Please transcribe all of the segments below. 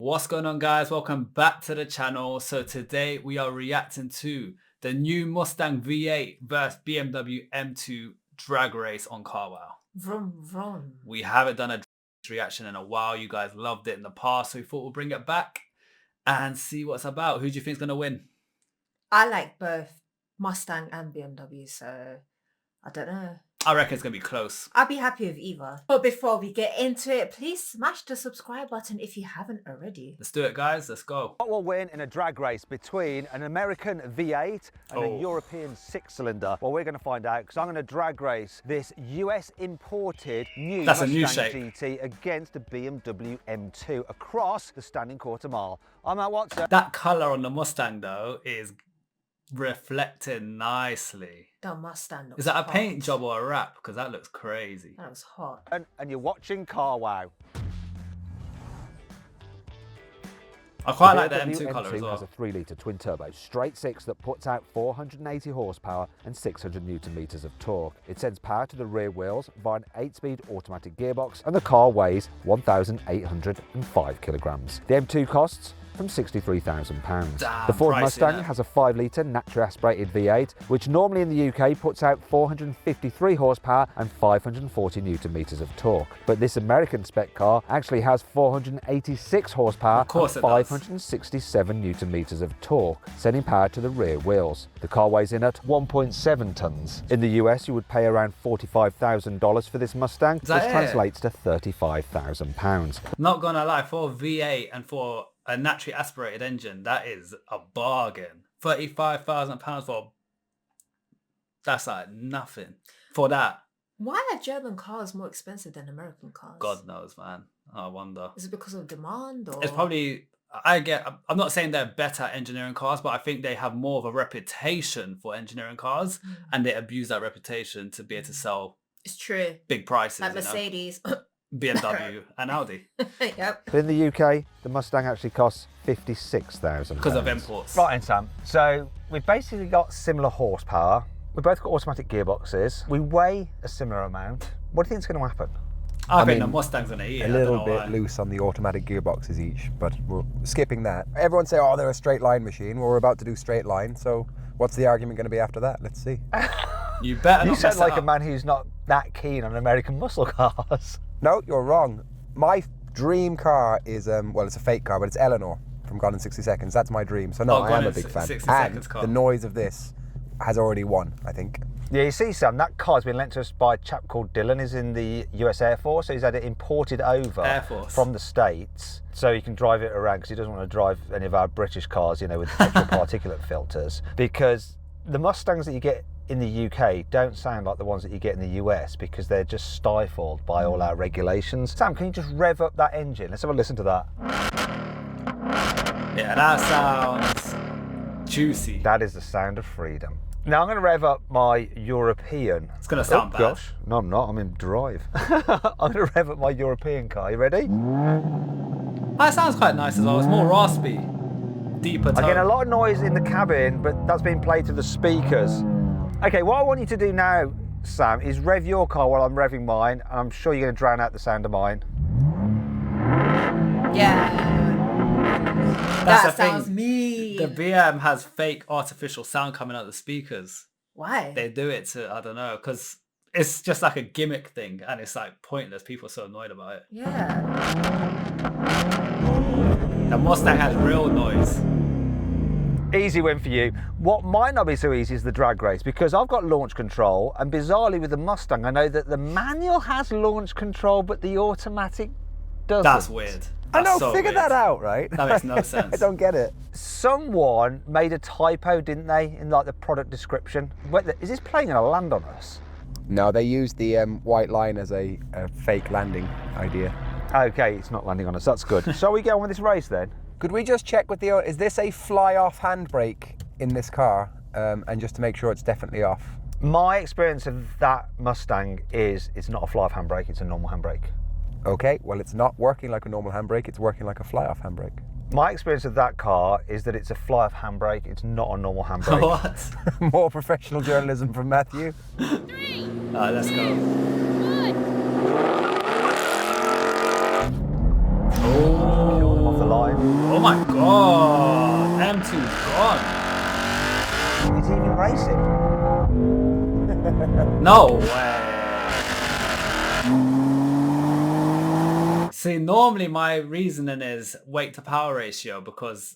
What's going on, guys? Welcome back to the channel. So today we are reacting to the new Mustang V8 versus BMW M2 drag race on CarWow. Vroom, vroom. We haven't done a reaction in a while. You guys loved it in the past, so we thought we'll bring it back and see what's about. Who do you think is going to win? I like both Mustang and BMW, so I don't know. I reckon it's going to be close. I'll be happy with either. But before we get into it, please smash the subscribe button if you haven't already. Let's do it, guys. Let's go. What will win in a drag race between an American V8 and a European six-cylinder? Well, we're going to find out because I'm going to drag race this US imported new Mustang GT against a BMW M2 across the standing quarter mile. I'm Matt Watson. That colour on the Mustang, though, is reflecting nicely. The Mustang looks Is that a hot. paint job or a wrap? Because that looks crazy. That was hot. And you're watching CarWow. I quite like the M2 colour as well. Has a 3-litre twin-turbo straight-six that puts out 480 horsepower and 600 newton-meters of torque. It sends power to the rear wheels via an 8-speed automatic gearbox, and the car weighs 1,805 kilograms. The M2 costs from £63,000. The Ford Mustang has a 5-litre naturally aspirated V8, which normally in the UK puts out 453 horsepower and 540 newton meters of torque. But this American spec car actually has 486 horsepower and 567 newton meters of torque, sending power to the rear wheels. The car weighs in at 1.7 tons. In the US, you would pay around $45,000 for this Mustang, which translates to £35,000. Not gonna lie, for a V8 and for a naturally aspirated engine, that is a bargain. £35,000 for that's like nothing for that. Why are German cars more expensive than American cars? God knows, man. I wonder. Is it because of demand or? It's probably. I'm not saying they're better engineering cars, but I think they have more of a reputation for engineering cars, and they abuse that reputation to be able to sell. It's true. Big prices, like Mercedes. BMW and Audi. Yep. But in the UK, the Mustang actually costs £56,000. Because of imports. Right then, Sam. So we've basically got similar horsepower. We've both got automatic gearboxes. We weigh a similar amount. What do you think is going to happen? I think the Mustang's going to eat a little bit loose on the automatic gearboxes each, but we're skipping that. Everyone say, oh, they're a straight line machine. Well, we're about to do straight line, so what's the argument going to be after that? Let's see. You better not. You sound like a man who's not that keen on American muscle cars. No, you're wrong. My dream car is, well, it's a fake car, but it's Eleanor from Gone in 60 Seconds. That's my dream. So no, I am a big fan. And the noise of this has already won, I think. Yeah, you see, Sam, that car's been lent to us by a chap called Dylan. He's in the US Air Force, so he's had it imported over from the States, so he can drive it around because he doesn't want to drive any of our British cars, you know, with petrol particulate filters. Because the Mustangs that you get in the UK don't sound like the ones that you get in the US because they're just stifled by all our regulations. Sam, can you just rev up that engine? Let's have a listen to that. Yeah, that sounds juicy. That is the sound of freedom. Now I'm going to rev up my European. It's going to sound bad. Gosh, no I'm not, I'm in drive. I'm going to rev up my European car. You ready? That sounds quite nice as well. It's more raspy, deeper tone. I get a lot of noise in the cabin, but that's being played to the speakers. Okay, what I want you to do now, Sam, is rev your car while I'm revving mine, and I'm sure you're going to drown out the sound of mine. Yeah. That sounds mean. The BM has fake artificial sound coming out of the speakers. Why? They do it to, I don't know, because it's just like a gimmick thing, and it's like pointless. People are so annoyed about it. Yeah. The Mustang has real noise. Easy win for you. What might not be so easy is the drag race, because I've got launch control, and bizarrely with the Mustang, I know that the manual has launch control, but the automatic doesn't. That's weird. I know, figure that out, right? That makes no sense. I don't get it. Someone made a typo, didn't they, in like the product description? Wait, is this plane going to land on us? No, they used the white line as a fake landing idea. Okay, it's not landing on us, that's good. Shall we get on with this race then? Could we just check with the, is this a fly-off handbrake in this car? And just to make sure it's definitely off. My experience of that Mustang is it's not a fly-off handbrake, it's a normal handbrake. Okay, well it's not working like a normal handbrake, it's working like a fly-off handbrake. My experience of that car is that it's a fly-off handbrake, it's not a normal handbrake. What? More professional journalism from Matthew. 3. Alright, let's go. 1. Oh, killed him off the line. time. Oh my god, M2's gone. Is he even racing? No way. See, normally my reasoning is weight to power ratio because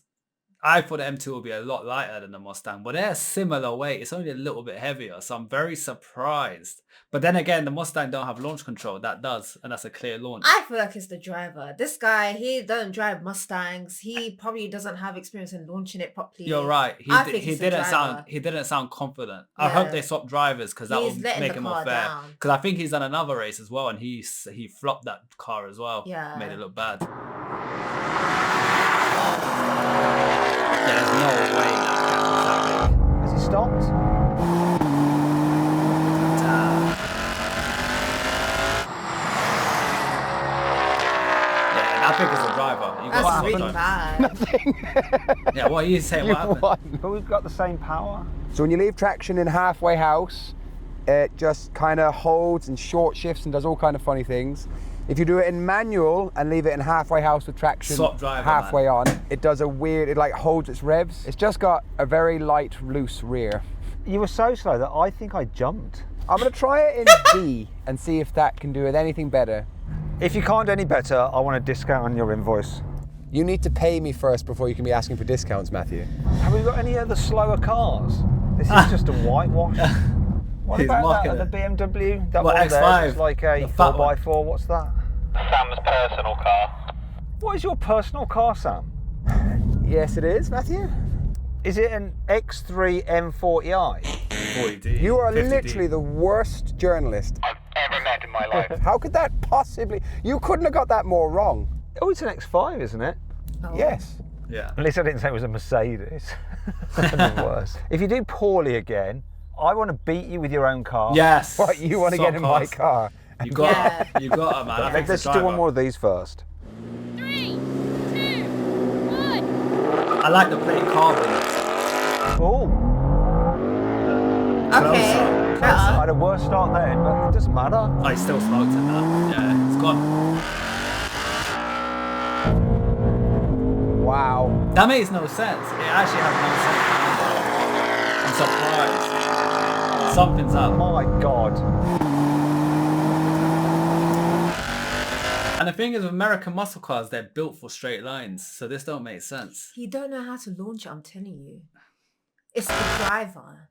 I thought the M2 would be a lot lighter than the Mustang, but they're a similar weight. It's only a little bit heavier, so I'm very surprised. But then again, the Mustang don't have launch control. That does, and that's a clear launch. I feel like it's the driver. This guy, he doesn't drive Mustangs. He probably doesn't have experience in launching it properly. You're right. He didn't sound confident. Yeah. I hope they swap drivers because that will make it more fair. Because I think he's done another race as well, and he flopped that car as well. Yeah, made it look bad. Yeah, there's no way that gap was that big. Has he stopped? Yeah, that big as a driver. That's really bad. Nothing. Yeah, what are you saying? What happened? But we've got the same power. So when you leave traction in halfway house, it just kind of holds and short shifts and does all kind of funny things. If you do it in manual and leave it in halfway house with traction halfway on, it does a weird, it like holds its revs. It's just got a very light, loose rear. You were so slow that I think I jumped. I'm gonna try it in D and see if that can do it anything better. If you can't do any better, I want a discount on your invoice. You need to pay me first before you can be asking for discounts, Matthew. Have we got any other slower cars? This is just a whitewash. What about that other BMW? That one X5? there, it's like a 4x4, what's that? Sam's personal car. What is your personal car, Sam? Yes, it is, Matthew. Is it an X3 M40i? 40D. You are 50D. literally the worst journalist I've ever met in my life. How could that possibly... You couldn't have got that more wrong. Oh, it's an X5, isn't it? Oh. Yes. Yeah. At least I didn't say it was a Mercedes. That'd be worse. If you do poorly again, I want to beat you with your own car. Yes. What, you want to get in my car? You got it, man. I think Let's do one more of these first. 3, 2, 1. I like the plate carbon. Oh, Okay. I had a worse start then, but it doesn't matter. I still smoked in that. Yeah, it's gone. Wow. That makes no sense. It actually has no sense. I'm surprised. Something's up. Oh my God. And the thing is, with American muscle cars, they're built for straight lines, so this don't make sense. He don't know how to launch it, I'm telling you. It's the driver.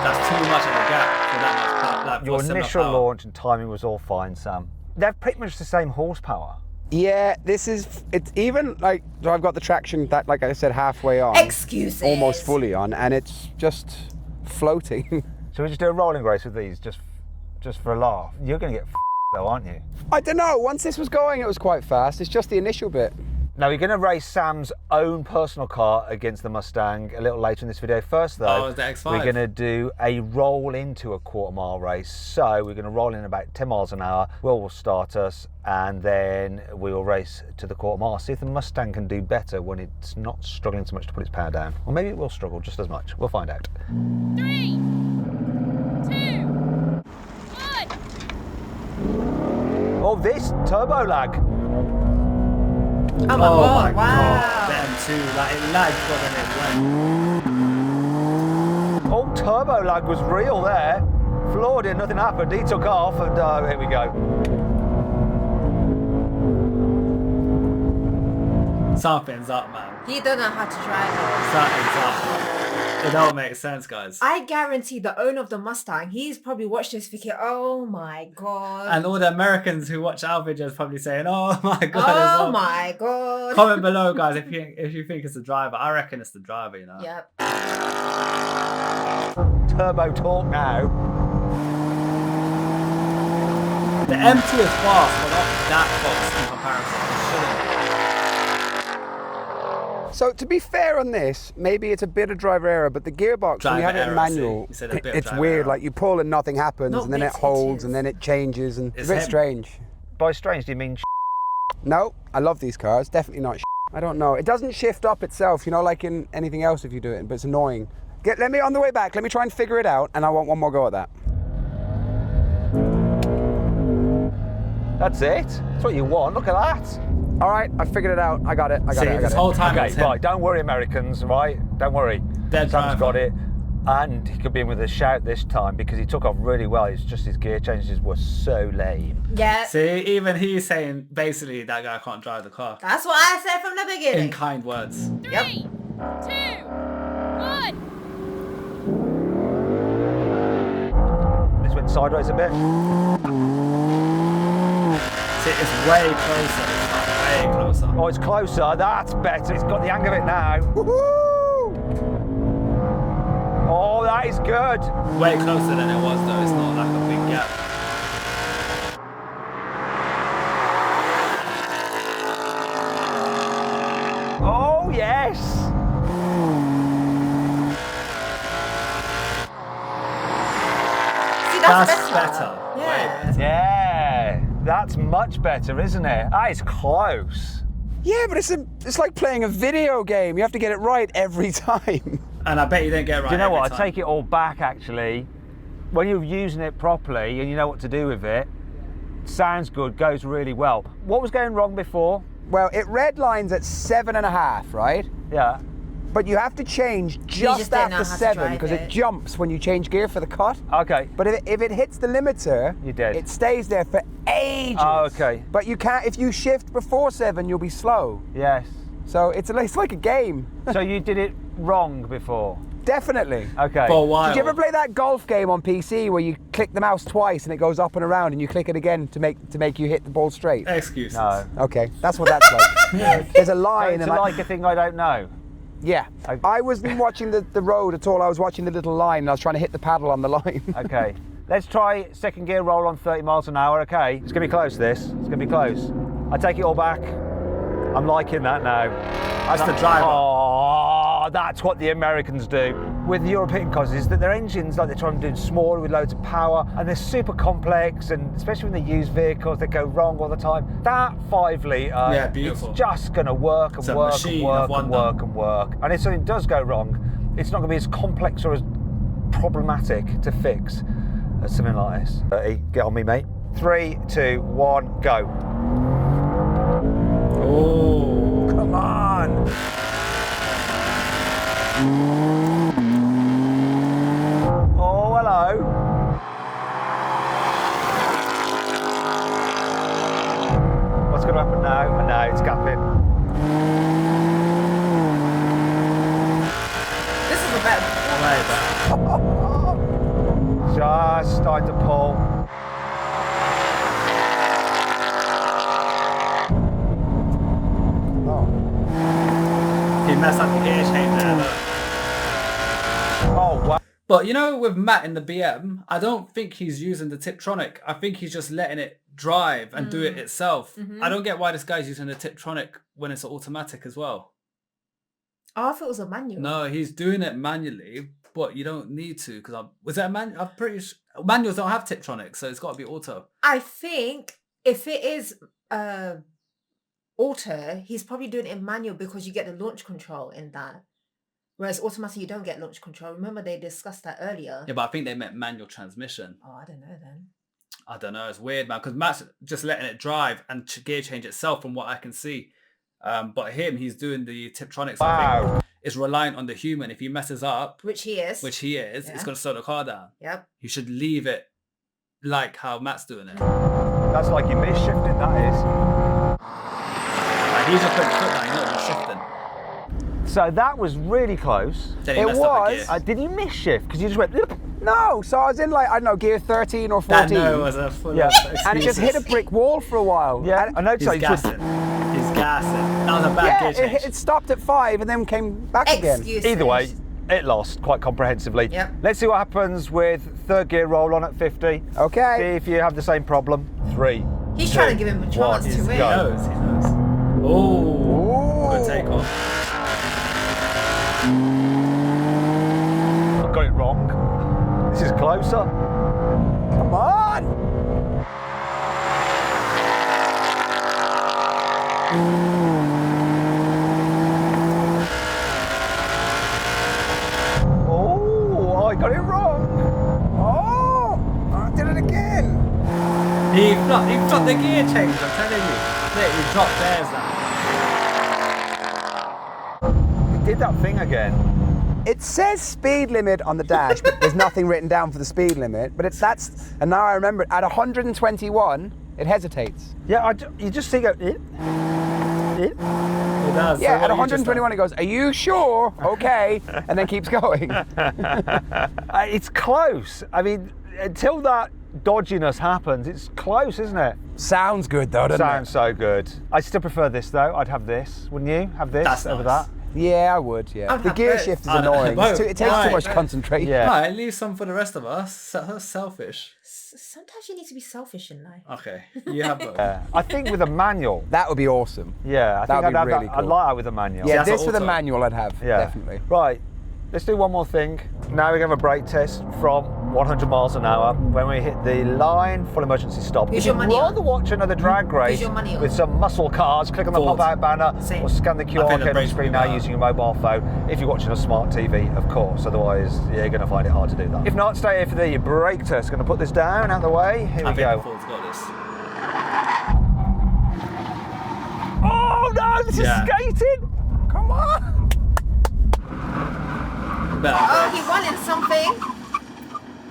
That's too much of a gap for that much power. Your initial launch and timing was all fine, Sam. They're pretty much the same horsepower. Yeah, it's even like, so I've got the traction that, like I said, halfway on. Excuses. Almost fully on, and it's just floating. So we just do a rolling race with these, just for a laugh. You're going to get though, aren't you? I don't know, once this was going, it was quite fast. It's just the initial bit. Now we're going to race Sam's own personal car against the Mustang a little later in this video. First though, the X5. we're going to do a roll into a quarter-mile race. So we're going to roll in about 10 miles an hour. Will start us, and then we'll race to the quarter mile. See if the Mustang can do better when it's not struggling so much to put its power down. Or maybe it will struggle just as much. We'll find out. 3, 2, 1. Oh, this turbo lag. Oh my God, wow. God. Them too, like it lagged more than it went. Oh, turbo lag was real there. Floored in, nothing happened. He took off, and here we go. Something's up, man. He don't know how to drive it. Something's up. It don't make sense, guys. I guarantee the owner of the Mustang, he's probably watched this thinking, oh my God. And all the Americans who watch our videos probably saying, oh my God. Oh my God. Comment below, guys, if you think it's the driver. I reckon it's the driver, you know. Yep. Turbo talk now. The M2 is fast, but not that fast in comparison. It shouldn't be. So to be fair on this, maybe it's a bit of driver error, but the gearbox, when you have it in manual, it's weird. Like you pull and nothing happens, and then it holds, and then it changes, and it's a bit strange. By strange, do you mean No, I love these cars. Definitely not I don't know. It doesn't shift up itself, you know, like in anything else if you do it, but it's annoying. Let me, on the way back, let me try and figure it out, and I want one more go at that. That's it? That's what you want. Look at that. All right, I figured it out. I got it. I got it. This whole time it Okay, was him. right, don't worry, Americans, right? Don't worry. Dead Sam's driver. got it. And he could be in with a shout this time because he took off really well. It's just his gear changes were so lame. Yeah. See, even he's saying basically that guy can't drive the car. That's what I said from the beginning. In kind words. 3, 2, 1. This went sideways a bit. See, it's way closer. It's like way closer. Oh, it's closer. That's better. It's got the hang of it now. Woohoo! Oh, that is good. Way closer than it was though. It's not like a big gap. Oh, yes. See, that's better. Way Yeah. better. Yeah. That's much better, isn't it? That is close. Yeah, but it's like playing a video game. You have to get it right every time. And I bet you didn't get it right. Do you know every what? I time. take it all back, actually. When you're using it properly and you know what to do with it, sounds good, goes really well. What was going wrong before? Well, it red lines at 7.5, right? Yeah. But you have to change just don't know after how to 7 drive because it. it jumps when you change gear for the cut. Okay. But if it hits the limiter, You're dead. it stays there for ages. Oh, okay. But you can't. If you shift before 7, you'll be slow. Yes. So it's like a game. So you did it wrong before? Definitely. Okay. For a while. Did you ever play that golf game on PC where you click the mouse twice and it goes up and around and you click it again to make you hit the ball straight? Excuses. No. Okay, that's what that's like. There's a So line it's and like a thing I don't know. yeah. I wasn't watching the road at all. I was watching the little line and I was trying to hit the paddle on the line. Okay. Let's try second gear roll on 30 miles an hour, okay? It's going to be close, this. It's going to be close. I take it all back. I'm liking that now. That's the driver. Oh, that's what the Americans do with European cars, is that their engines, like they're trying to do smaller with loads of power, and they're super complex, and especially when they use vehicles, they go wrong all the time. That 5 litre, Yeah, beautiful. it's just going to work and It's a work and machine work of and wonder. work and work. And if something does go wrong, it's not going to be as complex or as problematic to fix as something like this. 30, get on me, mate. 3, 2, 1, go. Oh. Come on. Oh, hello. What's going to happen now? Oh, no, it's gapping. This is a better. Way better. Just starting to pull. He messed up the gear change there. Look. Oh, wow. But you know, with Matt in the BM, I don't think he's using the Tiptronic. I think he's just letting it drive and do it itself. I don't get why this guy's using the Tiptronic when it's automatic as well. Oh, I thought it was a manual. No, he's doing it manually, but you don't need to because was that a manual? I'm pretty sure manuals don't have Tiptronic, so it's got to be auto. I think if it is auto, he's probably doing it in manual because you get the launch control in that. Whereas automatic, you don't get launch control. Remember they discussed that earlier. Yeah, but I think they meant manual transmission. Oh, I don't know then. I don't know. It's weird, man, because Matt's just letting it drive and gear change itself from what I can see. But he's doing the Tiptronics. I Wow. think it's reliant on the human. If he messes up, Which he is. which he is, Yeah. it's going to slow the car down. Yep. You should leave it like how Matt's doing it. That's like you misshifted, that is. Like he's just putting the foot down, he's not even shifting. So that was really close. Then he It messed up the was. gear. Did you miss-shift? Because you just went... No, so I was in like, I don't know, gear 13 or 14. That no was a full Yeah. of and it just hit a excuses. brick wall for a while. Yeah, And- I noticed He's that you just... gassing. He's gassing. That was a bad yeah, gear change. it stopped at 5 and then came back again. Excuses. Either way, it lost quite comprehensively. Yep. Let's see what happens with third gear roll on at 50. See Okay. if you have the same problem. 3. He's 2, trying to give him a chance 1, to He win. go. knows, he knows. Oh, good Ooh. take off. I got it wrong. This is closer. Come on. Oh, I got it wrong. Oh, I did it again. He dropped the gear change, I'm telling you. Look, he dropped theirs now. did that thing again. It says speed limit on the dash, but there's nothing written down for the speed limit. But and now I remember it. At 121, it hesitates. Yeah, you just see it. It does. Yeah, So at what you just 121 it goes, "Are you sure?" Okay, and then keeps going. It's close. I mean, until that dodginess happens, it's close, isn't it? Sounds good though, doesn't Sounds so good. I still prefer this though. I'd have this, wouldn't you? Have this That's over nice. that. it? Yeah, I would. Yeah, I'd the have gear both. shift is I don't- annoying. both. It takes too Right. much concentration. Yeah. No, leave some for the rest of us. Selfish. Sometimes you need to be selfish in life. Okay, you have both. I think with a manual. That would be awesome. Yeah, I That think would be I'd have really that. I'd cool. like that with a manual. Yeah, that's this an with a auto. manual I'd have, Yeah. definitely. Right, let's do one more thing. Now we're going to have a brake test from 100 miles an hour. When we hit the line, full emergency stop. Who's If your you'd money rather on? watch another drag race your money on? with some muscle cars, click on the Ford. pop-out banner Same. or scan the I QR think the code on the brakes screen will be now better. using your mobile phone. If you're watching a smart TV, of course. Otherwise, you're going to find it hard to do that. If not, stay here for the brake test. Going to put this down out the way. Here I we think go. Ford's got this. Oh no, this Yeah. is skating! Come on! Better Oh, brakes. he wanted something.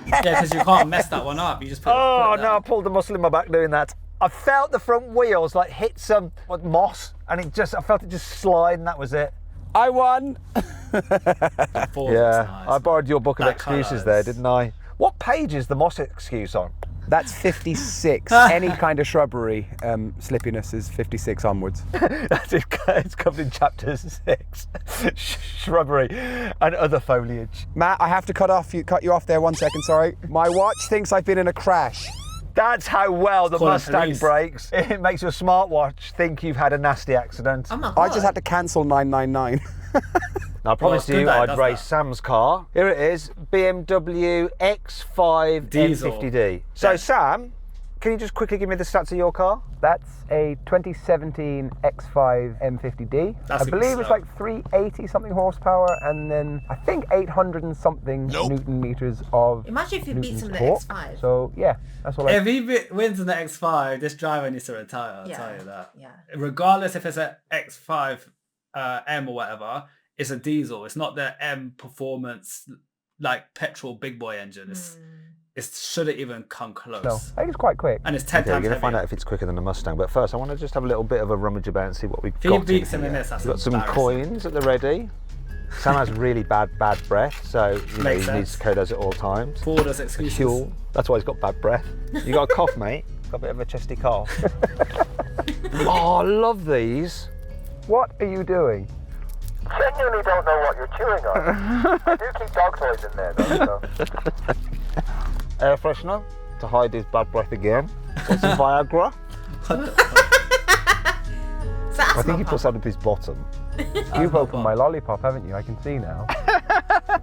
Yeah, because you can't mess that one up. You just put Oh put it no, I down. pulled the muscle in my back doing that. I felt the front wheels like hit some moss, and I felt it just slide, and that was it. I won! Ford Yeah, looks nice, I borrowed your book of That excuses colour there, is- didn't I? What page is the moss excuse on? That's 56. Any kind of shrubbery slippiness is 56 onwards. It's covered in chapter 6. Shrubbery and other foliage. Matt, I have to cut you off there 1 second, sorry. My watch thinks I've been in a crash. That's how well the Call the Mustang police. brakes. It makes your smartwatch think you've had a nasty accident. Oh my god. I just had to cancel 999. Now, I promised it's good you that it I'd does race that. Sam's car. Here it is, BMW X5 Diesel. M50D. So Yeah. Sam, can you just quickly give me the stats of your car? That's a 2017 X5 M50D. That's I a believe good it's start. like 380 something horsepower and then I think 800 and something Newton meters of Imagine if you beat Newton's him in the torque. X5. So yeah, that's what I... If he wins in the X5, this driver needs to retire. I'll tell you that. Yeah. Regardless if it's an X5 M or whatever, it's a diesel. It's not the M performance like petrol big boy engine. It shouldn't even come close. No, I think it's quite quick. And it's 10 Okay, we're times going to find heavier. out if it's quicker than a Mustang. But first, I want to just have a little bit of a rummage about and see what we've If he got. beats him here. in this, that's We've got some embarrassing. coins at the ready. Sam has really bad breath, so he Makes needs sense. Kodos at all times. Ford has excuses. Fuel. That's why he's got bad breath. You got a cough, mate? Got a bit of a chesty cough. Oh, I love these. What are you doing? Genuinely don't know what you're chewing on. I do keep dog toys in there though, so. Air freshener to hide his bad breath again. Got some Viagra. So that's I think he not puts that up his bottom. You've opened my lollipop, haven't you? I can see now.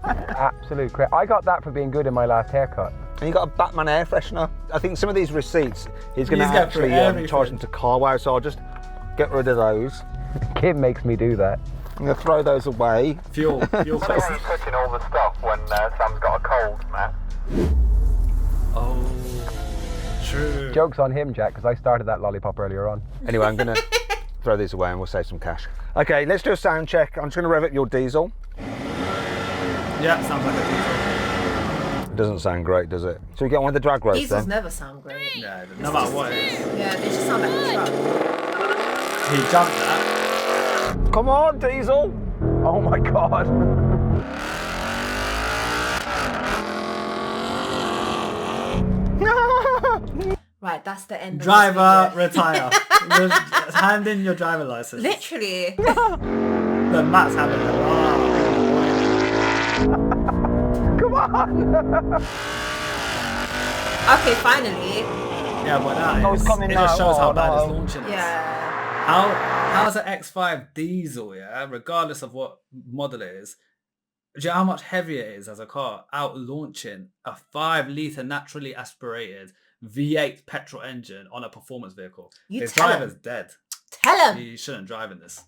Absolute crap. I got that for being good in my last haircut. And you got a Batman air freshener. I think some of these receipts he's going to He's going for actually everything. charge them to CarWow, so I'll just get rid of those. Kid makes me do that. I'm going to throw those away. Fuel cost. He's touching all the stuff when Sam's got a cold, Matt. Oh, true. Joke's on him, Jack, because I started that lollipop earlier on. Anyway, I'm going to throw these away and we'll save some cash. Okay, let's do a sound check. I'm just going to rev up your diesel. Yeah, sounds like a diesel. It doesn't sound great, does it? So we get one of the drag ropes Diesels then. never sound great. Yeah, no matter what it is. Yeah, they just sound like a truck. He jumped that. Come on, diesel! Oh my god. Right, that's the end Driver, of this retire. Just hand in your driver license. video. Literally. The Matt's having it. Come on. Okay, finally. Yeah, but that Oh, it's is, coming it just now. shows how Oh, bad no. his launching is. Yeah. How's an X5 diesel, yeah, regardless of what model it is, do you know how much heavier it is as a car out launching a 5-litre naturally aspirated V8 petrol engine on a performance vehicle? You His tell him. driver's dead. Tell him. He shouldn't drive in this.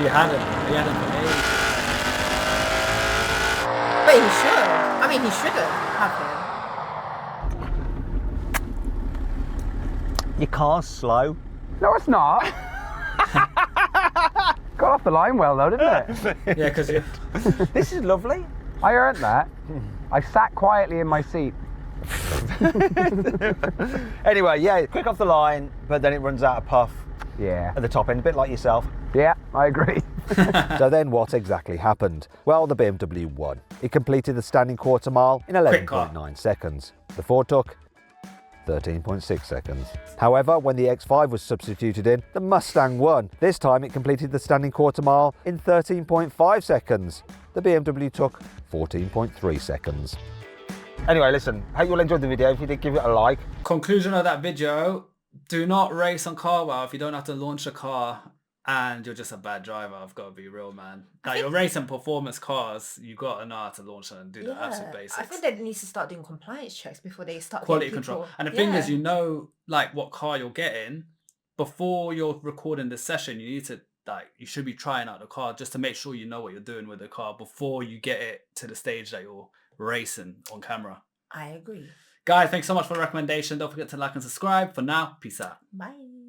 He had him for ages. But he should. I mean, he shouldn't have him. Your car's slow. No, it's not. Got off the line well though, didn't it? Yeah, because you. This is lovely. I earned that. I sat quietly in my seat. Anyway, yeah, quick off the line, but then it runs out of puff Yeah. at the top end, a bit like yourself. Yeah, I agree. So then what exactly happened? Well, the BMW won. It completed the standing quarter mile in 11.9 seconds. The Ford took 13.6 seconds. However, when the X5 was substituted in, the Mustang won. This time it completed the standing quarter mile in 13.5 seconds. The BMW took 14.3 seconds. Anyway, listen, hope you all enjoyed the video. If you did, give it a like. Conclusion of that video, do not race on CarWow if you don't have to launch a car and you're just a bad driver. I've got to be real, man. Like, you're racing performance cars, you got to know how to launch them and do the absolute basics. I think they need to start doing compliance checks before they start Quality control. And the thing is, you know, like, what car you're getting before you're recording this session. You need to, like, you should be trying out the car just to make sure you know what you're doing with the car before you get it to the stage that you're racing on camera. I agree. Guys, thanks so much for the recommendation. Don't forget to like and subscribe. For now, peace out. Bye.